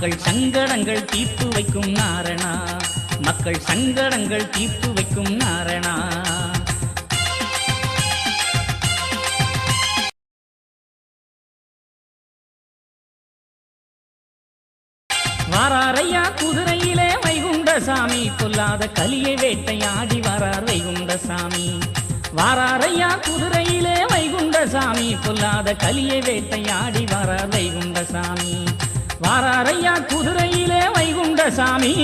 மக்கள் சங்கடங்கள் தீர்த்து வைக்கும் நாரணா, மக்கள் சங்கடங்கள் தீர்த்து வைக்கும் நாரணா. வாராரையா குதிரையிலே வைகுண்டசாமி, பொல்லாத கலியை வேட்டையாடி வரார் வைகுண்டசாமி. வாராரையா குதிரையிலே வைகுண்டசாமி, பொல்லாத கலியை வேட்டையாடி வரார் வைகுண்டசாமி. வாராரையா குதிரையிலே வைகுண்டசாமி.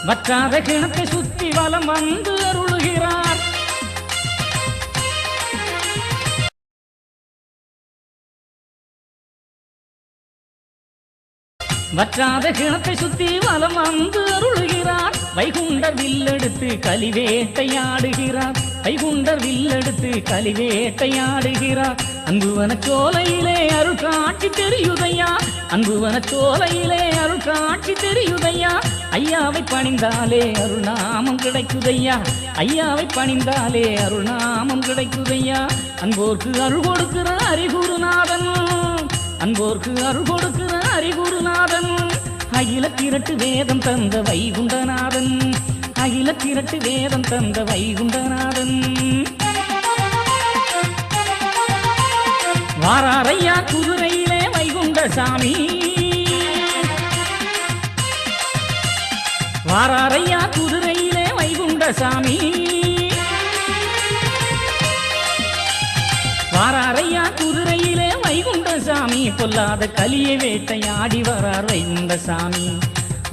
வற்றாத கிணத்தை சுத்தி வலம் வந்து அருளுகிறார். வற்றாத கிணத்தை சுத்தி வலம் வந்து அருளுகிறார். வைகுண்டர் வில்லெடுத்து கலிவேட்டையாடுகிறார். வைகுண்டர் வில்லெடுத்து கலிவேட்டையாடுகிறார். அன்புவன சோலையிலே அருள் காட்சி தெரியுதையா, அன்புவன சோலையிலே அருள் காட்சி தெரியுதையா. ஐயாவை பணிந்தாலே அருள்நாமம் கிடைக்குதையா, ஐயாவை பணிந்தாலே அருள்நாமம் கிடைக்குதையா. அன்போர்க்கு அருள் கொடுக்கிற ஹரிகுருநாதன், அன்போர்க்கு அருள் கொடுக்கிற ஹரிகுருநாதன். அகில திரட்டு வேதம் தந்த வைகுண்டநாதன், அகில திரட்டு வேதம் தந்த வைகுண்டநாதன். வாராரையா குதிரையிலே வைகுண்டசாமி, வாராரையா குதிரையிலே வைகுண்டசாமி. வாராரையா குதிரையிலே வைகுண்டசாமி, பொல்லாத கலியை வேட்டையாடி வரார் வைகுண்டசாமி.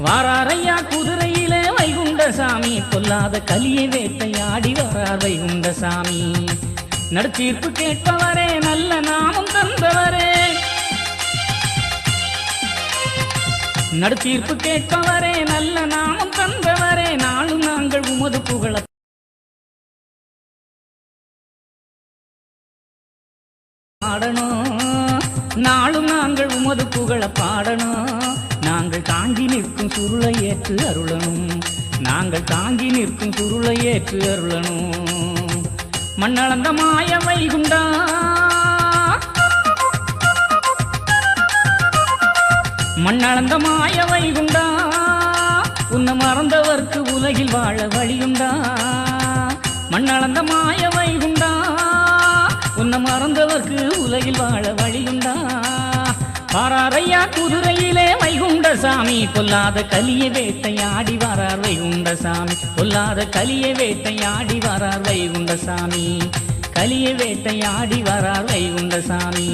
வாராரையா குதிரையிலே வைகுண்டசாமி, பொல்லாத கலியை வேட்டையாடி வரார் வைகுண்டசாமி. நடுத்தீர்ப்பு கேட்பவரே, நல்ல நாமம் தந்தவரே, நடுத்தீர்ப்பு கேட்பவரே, நல்ல நாமம் தந்தவரே. நாளும் நாங்கள் உமது புகழ பாடணும், நாளும் நாங்கள் உமது புகழ பாடணும். நாங்கள் தாங்கி நிற்கும் சுருளை ஏற்று அருளணும், நாங்கள் தாங்கி நிற்கும் சுருளை ஏற்று அருளணும். மண்ணளந்த மாய வைகுண்டா, மண்ணளந்த மாய வைகுண்டா, உன்னை மறந்தவர்க்கு உலகில் வாழ வழியுண்டா. மண்ணளந்த மாய வைகுண்டா, உன்னை மறந்தவர்க்கு உலகில் வாழ வழியுண்டா. வாராரையா குதிரையிலே வைகுண்டசாமி, பொல்லாத கலியை வேட்டையாடி வரார் வைகுண்டசாமி. பொல்லாத கலியை வேட்டையாடி வரார் வைகுண்டசாமி, கலியை வேட்டையாடி வரார் வைகுண்டசாமி.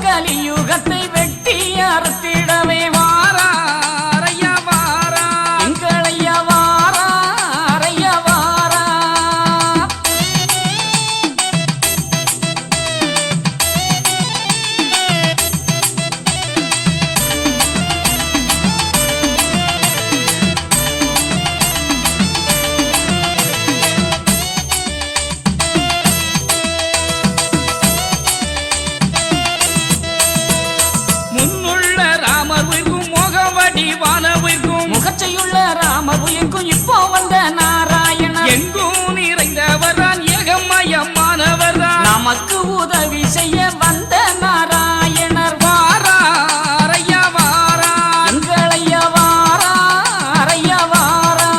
கலியுகத்தை வெட்டி அறுத்திடவே வாராரையா வாரா, எங்களையா வாராரையா வாரா. முகச்சையுள்ள ராமர் உயிர்க்கும் இப்போ வந்த நாராயணன், எங்கும் நிறைந்தவர்தான் ஏகமயமானவர்தான், நமக்கு உதவி செய்ய வந்த நாராயணர். வாராரையா வாரா, எங்களையா வாராரையா வாரா.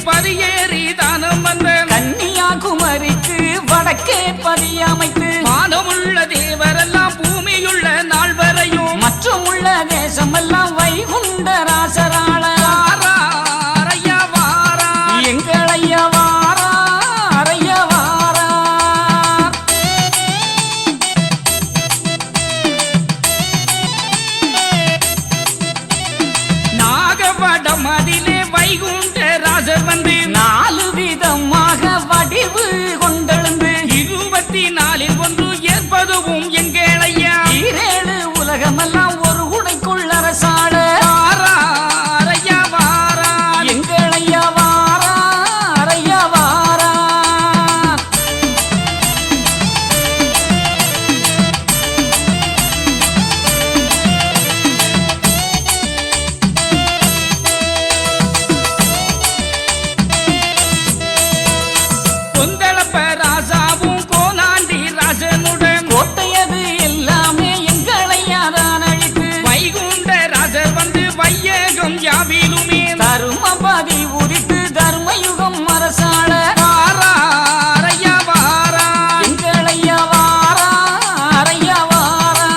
பதியேறி தானம் வந்த கன்னியாகுமரிக்கு வடக்கே பதியமைத்து மானமுள்ள தேவரெல்லாம் பூமியுள்ள நாள் வரையும் மற்றும் உள்ள தேசமெல்லாம் வைகுண்ட ராசராள வாராரையா வாரா எங்கள் ஐயா வாரா அறையா வாரா நாகப்படம் அதிலே வைகுண்ட ராசர் வந்து 4 விதமாக வடிவு கொண்டெழுந்து 24 ஒன்று ஏற்பதுவும் எங்களையா 7 உலகமெல்லாம் ஒரு உடைக்குள் அரசாள வாராரையா வாரா எங்கள் ஐயா வாரா அறையா வாரா கொந்தளப்ப ராசாவும் கோனாண்டி ராசனுடன் கோட்டையது எல்லாமே எங்கள் ஐயா தான் அழித்து வைகுண்ட ராசர் வந்து வையகம் யாவிலுமே தருமபதி உதித்து தர்மயுகம் அரசாள வாராரையா வாரா எங்கள் ஐயா வாரா அறையா வாரா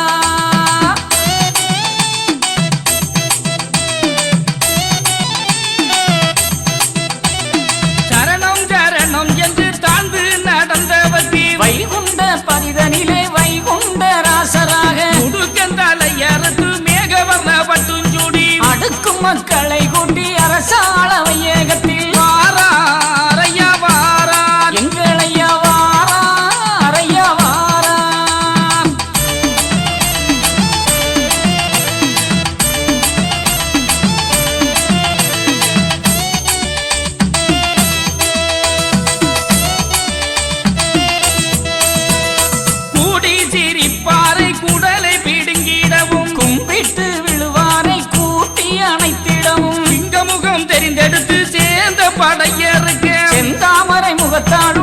சரணம் சரணம் என்று தாழ்ந்து நடந்தவர்க்கு வைகுண்ட பதிதனிலே வைகுண்ட ராசராக முடுக்கந்தலையரத்து மேகவர்ண பட்டுஞ்சுடி அடுக்கும் மக்களை கூட்டி அரசாள வையகத்தில் வாராரையா வாரா எங்கள் ஐயா வாரா அறையா வாரா கூடி சிரிப்பாறை குடலை பிடுங்கிடவும் கும்பிட்டு விழுவாரை கூட்டி அணைத்திடவும் சிங்கமுகம் தெரிந்தெடுத்து சேர்ந்த படையருக்கு செந்தாமரை முகத்தாடு